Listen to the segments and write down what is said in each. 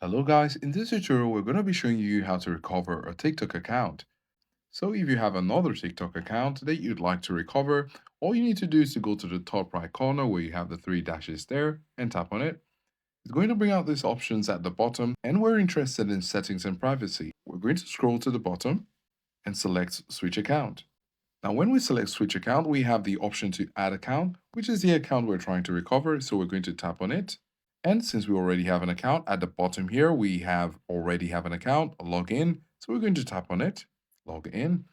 Hello guys, in this tutorial we're going to be showing you how to recover a TikTok account. So if you have another TikTok account that you'd like to recover, all you need to do is to go to the top right corner where you have the three dashes there and tap on it. It's going to bring out these options at the bottom and we're interested in settings and privacy. We're going to scroll to the bottom and select switch account. Now when we select switch account, we have the option to add account, which is the account we're trying to recover. So we're going to tap on it. And since we already have an account at the bottom here, we have already have an account, log in. So we're going to tap on it, log in.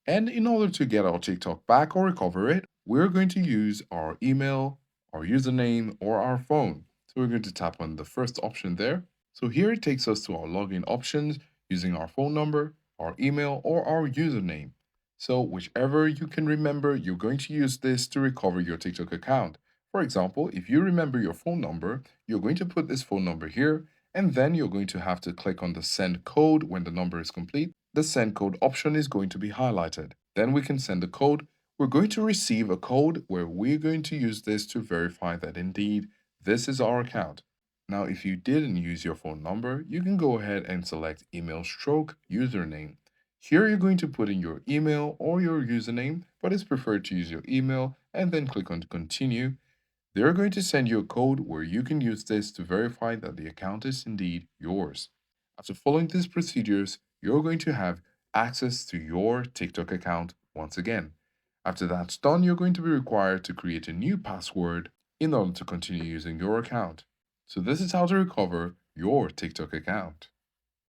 And in order to get our TikTok back or recover it, we're going to use our email, our username, or our phone. So we're going to tap on the first option there. So here it takes us to our login options using our phone number, our email, or our username. So whichever you can remember, you're going to use this to recover your TikTok account. For example, if you remember your phone number, you're going to put this phone number here, and then you're going to have to click on the send code when the number is complete. The send code option is going to be highlighted. Then we can send the code. We're going to receive a code where we're going to use this to verify that indeed this is our account. Now, if you didn't use your phone number, you can go ahead and select email stroke username. Here you're going to put in your email or your username, but it's preferred to use your email and then click on continue. They're going to send you a code where you can use this to verify that the account is indeed yours. After following these procedures, you're going to have access to your TikTok account once again. After that's done, you're going to be required to create a new password in order to continue using your account. So this is how to recover your TikTok account.